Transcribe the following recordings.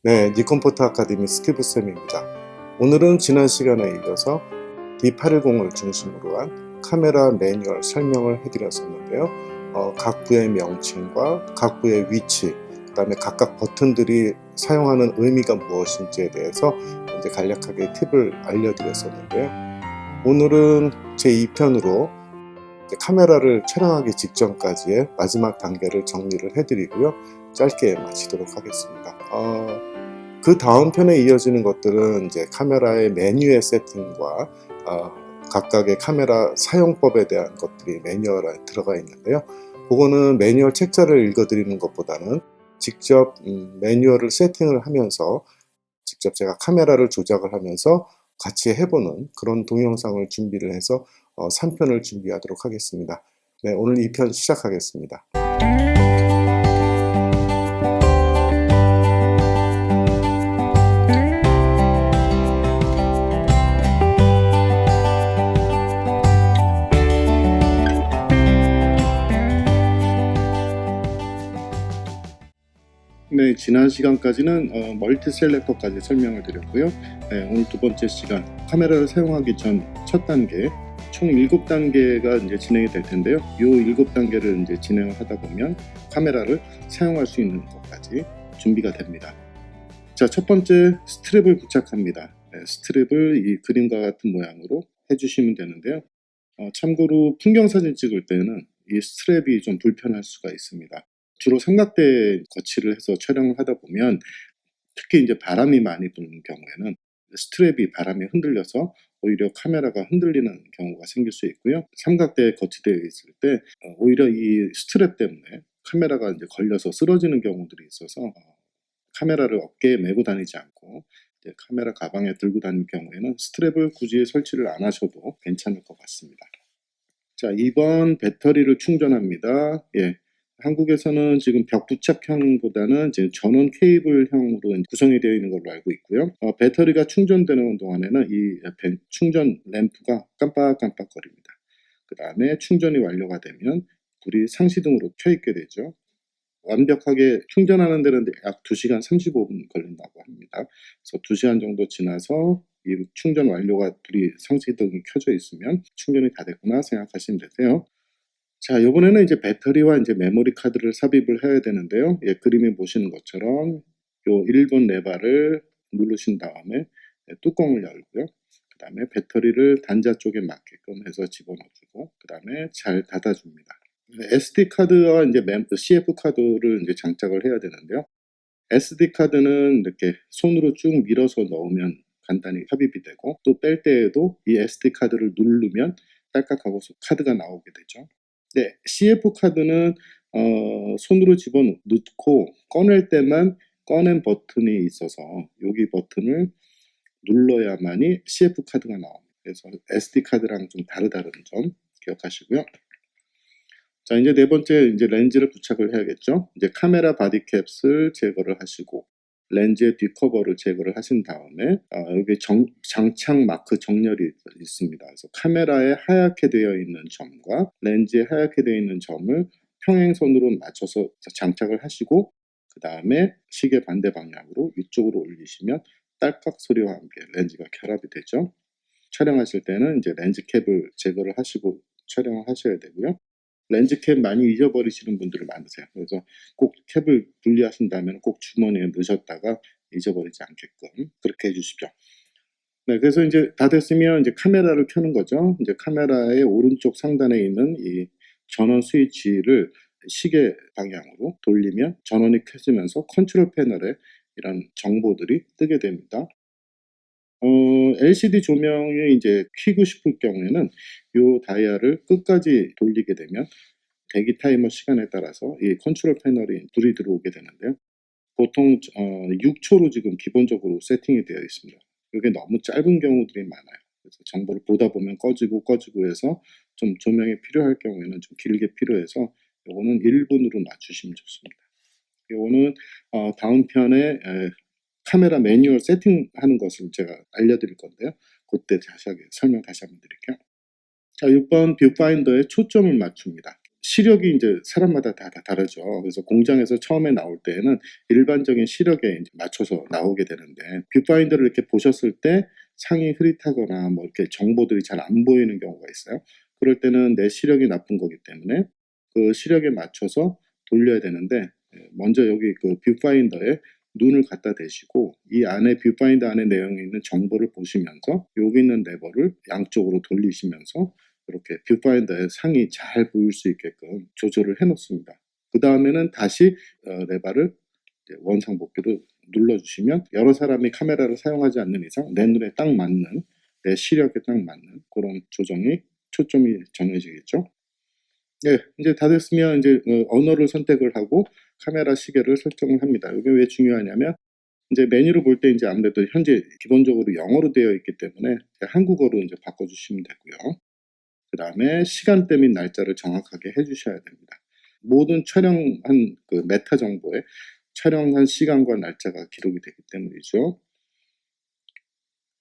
네, 니콘 포토 아카데미 스티브 쌤입니다. 오늘은 지난 시간에 이어서 D810을 중심으로 한 카메라 매뉴얼 설명을 해드렸었는데요. 각 부의 명칭과 각 부의 위치, 그 다음에 각각 버튼들이 사용하는 의미가 무엇인지에 대해서 이제 간략하게 팁을 알려드렸었는데요. 오늘은 제2편으로 카메라를 촬영하기 직전까지의 마지막 단계를 정리를 해드리고요. 짧게 마치도록 하겠습니다. 그 다음 편에 이어지는 것들은 이제 카메라의 메뉴의 세팅과 각각의 카메라 사용법에 대한 것들이 매뉴얼에 들어가 있는데요. 그거는 매뉴얼 책자를 읽어드리는 것보다는 직접 매뉴얼을 세팅을 하면서 직접 제가 카메라를 조작을 하면서 같이 해보는 그런 동영상을 준비를 해서 3편을 준비하도록 하겠습니다. 네, 오늘 2편 시작하겠습니다. 네, 지난 시간까지는 멀티 셀렉터까지 설명을 드렸고요. 네, 오늘 두 번째 시간 카메라를 사용하기 전 첫 단계 총 7단계가 이제 진행이 될 텐데요. 이 7단계를 이제 진행을 하다 보면 카메라를 사용할 수 있는 것까지 준비가 됩니다. 자, 첫 번째 스트랩을 부착합니다. 네, 스트랩을 이 그림과 같은 모양으로 해주시면 되는데요. 참고로 풍경사진 찍을 때는 이 스트랩이 좀 불편할 수가 있습니다. 주로 삼각대 거치를 해서 촬영을 하다 보면 특히 이제 바람이 많이 부는 경우에는 스트랩이 바람에 흔들려서 오히려 카메라가 흔들리는 경우가 생길 수 있고요. 삼각대에 거치되어 있을 때 오히려 이 스트랩 때문에 카메라가 이제 걸려서 쓰러지는 경우들이 있어서 카메라를 어깨에 메고 다니지 않고 이제 카메라 가방에 들고 다니는 경우에는 스트랩을 굳이 설치를 안 하셔도 괜찮을 것 같습니다. 자, 2번 배터리를 충전합니다. 예. 한국에서는 지금 벽 부착형보다는 이제 전원 케이블형으로 구성이 되어 있는 걸로 알고 있고요. 배터리가 충전되는 동안에는 이 충전 램프가 깜빡깜빡거립니다. 그 다음에 충전이 완료가 되면 불이 상시등으로 켜있게 되죠. 완벽하게 충전하는 데는 약 2시간 35분 걸린다고 합니다. 그래서 2시간 정도 지나서 이 충전 완료가 불이 상시등이 켜져 있으면 충전이 다 됐구나 생각하시면 되세요. 자, 이번에는 이제 배터리와 이제 메모리 카드를 삽입을 해야 되는데요. 예, 그림에 보시는 것처럼 요 1번 레버를 누르신 다음에 뚜껑을 열고요. 그 다음에 배터리를 단자 쪽에 맞게끔 해서 집어넣어주고, 그 다음에 잘 닫아줍니다. SD 카드와 이제 CF 카드를 이제 장착을 해야 되는데요. SD 카드는 이렇게 손으로 쭉 밀어서 넣으면 간단히 삽입이 되고, 또 뺄 때에도 이 SD 카드를 누르면 딸깍하고 카드가 나오게 되죠. 네, CF 카드는 손으로 집어넣고 꺼낼 때만 꺼낸 버튼이 있어서 여기 버튼을 눌러야만이 CF 카드가 나옵니다. 그래서 SD 카드랑 좀 다르다는 점 기억하시고요. 자, 이제 네 번째 이제 렌즈를 부착을 해야겠죠. 이제 카메라 바디캡을 제거를 하시고 렌즈의 뒷커버를 제거를 하신 다음에 여기 장착 마크 정렬이 있습니다. 그래서 카메라에 하얗게 되어 있는 점과 렌즈에 하얗게 되어 있는 점을 평행선으로 맞춰서 장착을 하시고, 그 다음에 시계 반대 방향으로 위쪽으로 올리시면 딸깍 소리와 함께 렌즈가 결합이 되죠. 촬영하실 때는 이제 렌즈 캡을 제거를 하시고 촬영을 하셔야 되고요. 렌즈 캡 많이 잊어버리시는 분들이 많으세요. 그래서 꼭 캡을 분리하신다면 꼭 주머니에 넣으셨다가 잊어버리지 않게끔 그렇게 해주십시오. 네, 그래서 이제 다 됐으면 이제 카메라를 켜는 거죠. 이제 카메라의 오른쪽 상단에 있는 이 전원 스위치를 시계 방향으로 돌리면 전원이 켜지면서 컨트롤 패널에 이런 정보들이 뜨게 됩니다. LCD 조명이 이제 켜고 싶을 경우에는 이 다이얼을 끝까지 돌리게 되면 대기 타이머 시간에 따라서 이 컨트롤 패널이 불이 들어오게 되는데요. 보통 6초로 지금 기본적으로 세팅이 되어 있습니다. 이게 너무 짧은 경우들이 많아요. 그래서 정보를 보다 보면 꺼지고 해서 좀 조명이 필요할 경우에는 좀 길게 필요해서 요거는 1분으로 낮추시면 좋습니다. 요거는 다음 편에 카메라 매뉴얼 세팅하는 것을 제가 알려드릴 건데요. 그때 자세하게 설명 다시 한번 드릴게요. 자, 6번 뷰파인더에 초점을 맞춥니다. 시력이 이제 사람마다 다 다르죠. 그래서 공장에서 처음에 나올 때에는 일반적인 시력에 이제 맞춰서 나오게 되는데, 뷰파인더를 이렇게 보셨을 때 상이 흐릿하거나 뭐 이렇게 정보들이 잘 안 보이는 경우가 있어요. 그럴 때는 내 시력이 나쁜 거기 때문에 그 시력에 맞춰서 돌려야 되는데, 먼저 여기 그 뷰파인더에 눈을 갖다 대시고 이 안에 뷰파인더 안에 내용이 있는 정보를 보시면서 여기 있는 레버를 양쪽으로 돌리시면서 이렇게 뷰파인더의 상이 잘 보일 수 있게끔 조절을 해 놓습니다. 그 다음에는 다시 레버를 이제 원상복귀로 눌러주시면 여러 사람이 카메라를 사용하지 않는 이상 내 눈에 딱 맞는, 내 시력에 딱 맞는 그런 조정이, 초점이 정해지겠죠. 네, 이제 다 됐으면 이제 언어를 선택을 하고 카메라 시계를 설정을 합니다. 이게 왜 중요하냐면 이제 메뉴를 볼 때 이제 아무래도 현재 기본적으로 영어로 되어 있기 때문에 한국어로 이제 바꿔주시면 되고요. 그 다음에 시간대 및 날짜를 정확하게 해주셔야 됩니다. 모든 촬영한 그 메타 정보에 촬영한 시간과 날짜가 기록이 되기 때문이죠.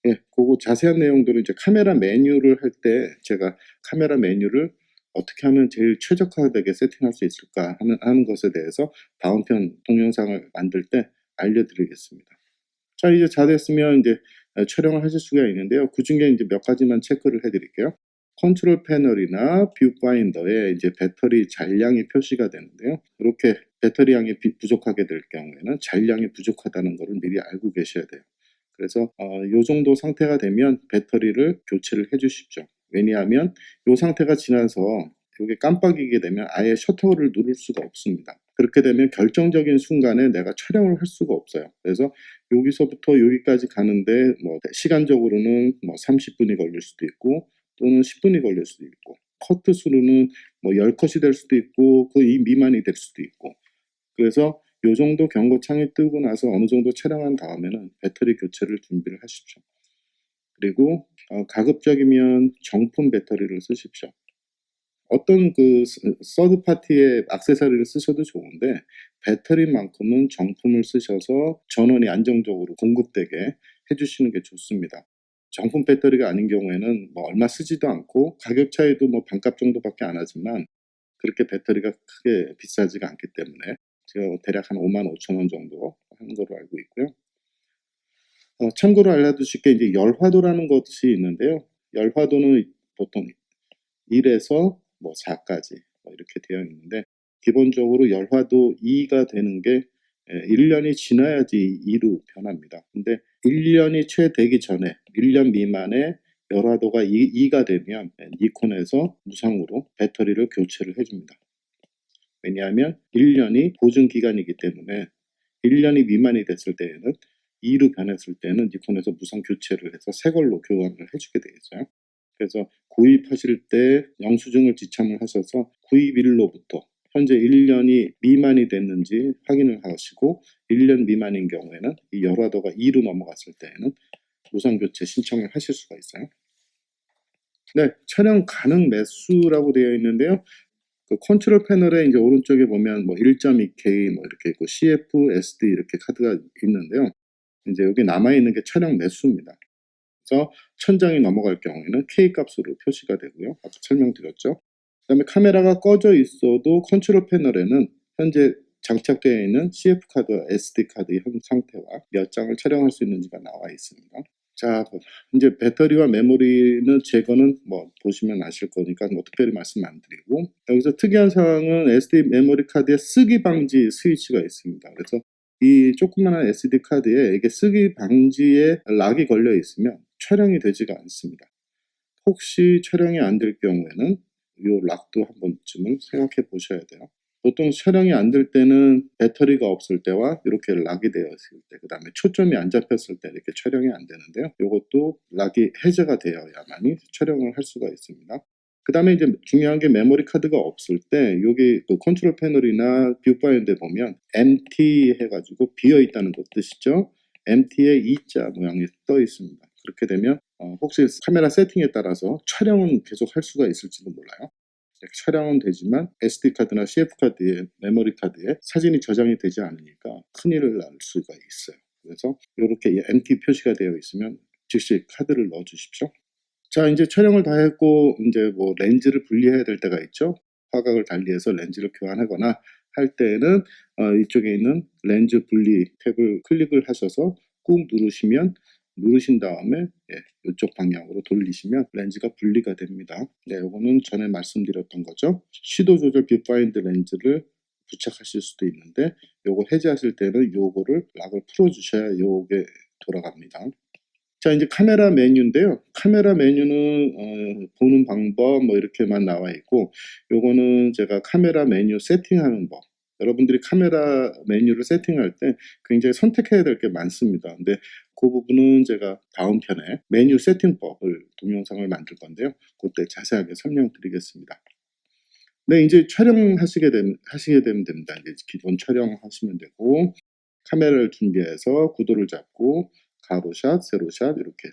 예, 그거 자세한 내용들은 이제 카메라 메뉴를 할 때 제가 카메라 메뉴를 어떻게 하면 제일 최적화되게 세팅할 수 있을까 하는 것에 대해서 다음 편 동영상을 만들 때 알려드리겠습니다. 자, 이제 다 됐으면 이제 촬영을 하실 수가 있는데요. 그 중에 이제 몇 가지만 체크를 해드릴게요. 컨트롤 패널이나 뷰파인더에 이제 배터리 잔량이 표시가 되는데요. 이렇게 배터리 양이 부족하게 될 경우에는 잔량이 부족하다는 것을 미리 알고 계셔야 돼요. 그래서 이 정도 상태가 되면 배터리를 교체를 해 주십시오. 왜냐하면 이 상태가 지나서 이게 깜빡이게 되면 아예 셔터를 누를 수가 없습니다. 그렇게 되면 결정적인 순간에 내가 촬영을 할 수가 없어요. 그래서 여기서부터 여기까지 가는데 뭐 시간적으로는 뭐 30분이 걸릴 수도 있고 또는 10분이 걸릴 수도 있고, 커트 수로는 뭐 10컷이 될 수도 있고 그 이 미만이 될 수도 있고, 그래서 요 정도 경고창이 뜨고 나서 어느 정도 촬영한 다음에는 배터리 교체를 준비를 하십시오. 그리고 가급적이면 정품 배터리를 쓰십시오. 어떤 그 서드 파티의 액세서리를 쓰셔도 좋은데 배터리만큼은 정품을 쓰셔서 전원이 안정적으로 공급되게 해주시는 게 좋습니다. 정품 배터리가 아닌 경우에는 뭐 얼마 쓰지도 않고 가격 차이도 뭐 반값 정도밖에 안 하지만 그렇게 배터리가 크게 비싸지가 않기 때문에 제가 대략 한 55,000원 정도 하는 걸로 알고 있고요. 참고로 알려두실 게 이제 열화도라는 것이 있는데요. 열화도는 보통 1에서 뭐 4까지 뭐 이렇게 되어 있는데, 기본적으로 열화도 2가 되는 게 1년이 지나야지 2로 변합니다. 근데 1년이 채 되기 전에 1년 미만에 열화도가 2가 되면 니콘에서 무상으로 배터리를 교체를 해줍니다. 왜냐하면 1년이 보증 기간이기 때문에 1년이 미만이 됐을 때에는 2로 변했을 때는 니콘에서 무상 교체를 해서 새 걸로 교환을 해주게 되겠어요. 그래서 구입하실 때 영수증을 지참을 하셔서 구입일로부터 현재 1년이 미만이 됐는지 확인을 하시고 1년 미만인 경우에는 이 열화도가 2로 넘어갔을 때에는 무상 교체 신청을 하실 수가 있어요. 네, 촬영 가능 매수라고 되어 있는데요. 그 컨트롤 패널에 이제 오른쪽에 보면 뭐 1.2K 뭐 이렇게 있고 CF, SD 이렇게 카드가 있는데요. 이제 여기 남아 있는 게 촬영 매수입니다. 그래서 천장이 넘어갈 경우에는 K 값으로 표시가 되고요. 아까 설명드렸죠. 그다음에 카메라가 꺼져 있어도 컨트롤 패널에는 현재 장착되어 있는 CF 카드와 SD 카드의 현 상태와 몇 장을 촬영할 수 있는지가 나와 있습니다. 자, 이제 배터리와 메모리는 제거는 뭐 보시면 아실 거니까 뭐 특별히 말씀 안 드리고, 여기서 특이한 사항은 SD 메모리 카드에 쓰기 방지 스위치가 있습니다. 그래서 이 조그마한 SD 카드에 이게 쓰기 방지에 락이 걸려 있으면 촬영이 되지가 않습니다. 혹시 촬영이 안 될 경우에는 이 락도 한 번쯤은 생각해 보셔야 돼요. 보통 촬영이 안 될 때는 배터리가 없을 때와 이렇게 락이 되어 있을 때, 그 다음에 초점이 안 잡혔을 때 이렇게 촬영이 안 되는데요. 이것도 락이 해제가 되어야만이 촬영을 할 수가 있습니다. 그 다음에 이제 중요한 게 메모리 카드가 없을 때 여기 그 컨트롤 패널이나 뷰파인더에 보면 empty 해가지고 비어 있다는 것 뜻이죠. empty에 E자 모양이 떠 있습니다. 그렇게 되면 혹시 카메라 세팅에 따라서 촬영은 계속 할 수가 있을지도 몰라요. 촬영은 되지만 SD카드나 CF카드에 메모리 카드에 사진이 저장이 되지 않으니까 큰일을 날 수가 있어요. 그래서 이렇게 empty 표시가 되어 있으면 즉시 카드를 넣어 주십시오. 자, 이제 촬영을 다 했고 이제 뭐 렌즈를 분리해야 될 때가 있죠. 화각을 달리해서 렌즈를 교환하거나 할 때에는 이쪽에 있는 렌즈 분리 탭을 클릭을 하셔서 꾹 누르신 다음에 이쪽 방향으로 돌리시면 렌즈가 분리가 됩니다. 네, 이거는 전에 말씀드렸던 거죠. 시도 조절 뷰파인드 렌즈를 부착하실 수도 있는데 요거 해제하실 때는 요거를 락을 풀어 주셔야 요게 돌아갑니다. 자, 이제 카메라 메뉴인데요. 카메라 메뉴는 보는 방법 뭐 이렇게만 나와 있고, 요거는 제가 카메라 메뉴 세팅하는 법. 여러분들이 카메라 메뉴를 세팅할 때 굉장히 선택해야 될 게 많습니다. 근데 그 부분은 제가 다음 편에 메뉴 세팅법을 동영상을 만들 건데요. 그때 자세하게 설명드리겠습니다. 네, 이제 하시게 되면 됩니다. 이제 기본 촬영하시면 되고, 카메라를 준비해서 구도를 잡고 가로샷, 세로샷 이렇게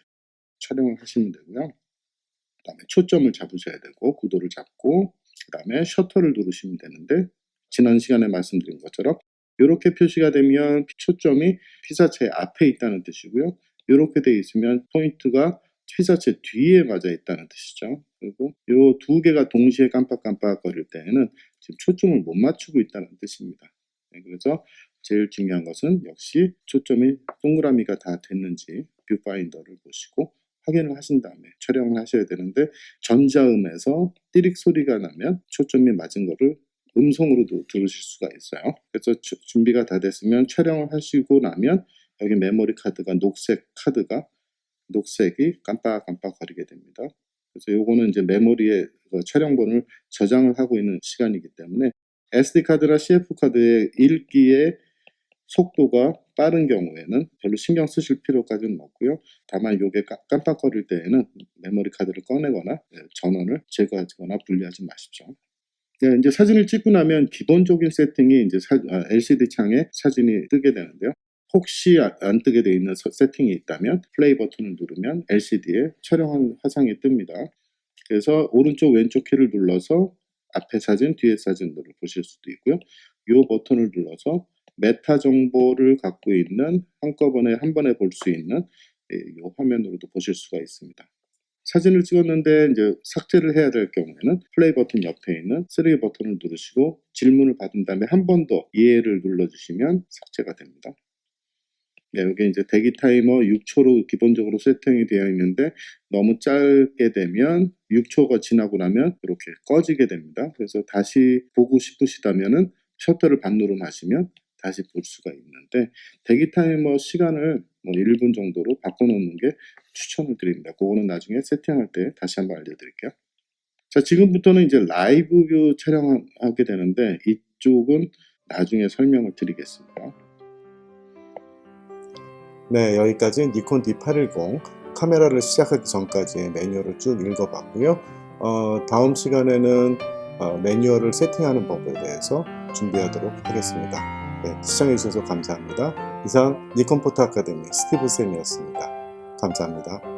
촬영을 하시면 되고요. 그 다음에 초점을 잡으셔야 되고 구도를 잡고 그 다음에 셔터를 누르시면 되는데, 지난 시간에 말씀드린 것처럼 이렇게 표시가 되면 초점이 피사체 앞에 있다는 뜻이고요. 이렇게 돼 있으면 포인트가 피사체 뒤에 맞아 있다는 뜻이죠. 그리고 이 두 개가 동시에 깜빡깜빡 거릴 때에는 지금 초점을 못 맞추고 있다는 뜻입니다. 네, 그래서 제일 중요한 것은 역시 초점이 동그라미가 다 됐는지 뷰파인더를 보시고 확인을 하신 다음에 촬영을 하셔야 되는데, 전자음에서 띠릭 소리가 나면 초점이 맞은 거를 음성으로도 들으실 수가 있어요. 그래서 준비가 다 됐으면 촬영을 하시고 나면 여기 메모리 카드가 녹색이 깜빡깜빡 거리게 됩니다. 그래서 요거는 이제 메모리에 촬영본을 저장을 하고 있는 시간이기 때문에 SD카드나 CF카드의 읽기의 속도가 빠른 경우에는 별로 신경 쓰실 필요까지는 없고요. 다만 요게 깜빡거릴 때에는 메모리 카드를 꺼내거나 전원을 제거하거나 분리하지 마십시오. 네, 이제 사진을 찍고 나면 기본적인 세팅이 이제 LCD 창에 사진이 뜨게 되는데요. 혹시 안 뜨게 되어 있는 세팅이 있다면 플레이 버튼을 누르면 LCD에 촬영한 화상이 뜹니다. 그래서 오른쪽 왼쪽 키를 눌러서 앞에 사진, 뒤에 사진들을 보실 수도 있고요. 이 버튼을 눌러서 메타 정보를 갖고 있는 한꺼번에 한 번에 볼 수 있는 이 화면으로도 보실 수가 있습니다. 사진을 찍었는데 이제 삭제를 해야 될 경우에는 플레이 버튼 옆에 있는 3 버튼을 누르시고 질문을 받은 다음에 한 번 더 이해를 눌러주시면 삭제가 됩니다. 네, 여기 이제 대기 타이머 6초로 기본적으로 세팅이 되어 있는데 너무 짧게 되면 6초가 지나고 나면 이렇게 꺼지게 됩니다. 그래서 다시 보고 싶으시다면은 셔터를 반누름하시면 다시 볼 수가 있는데, 대기 타이머 시간을 1분 정도로 바꿔놓는 게 추천을 드립니다. 그거는 나중에 세팅할 때 다시 한번 알려드릴게요. 자, 지금부터는 이제 라이브 뷰 촬영하게 되는데 이쪽은 나중에 설명을 드리겠습니다. 네, 여기까지 니콘 D810 카메라를 시작하기 전까지 매뉴얼을 쭉 읽어봤고요. 다음 시간에는 매뉴얼을 세팅하는 법에 대해서 준비하도록 하겠습니다. 네, 시청해주셔서 감사합니다. 이상 니콘 포토 아카데미 스티브 쌤이었습니다. 감사합니다.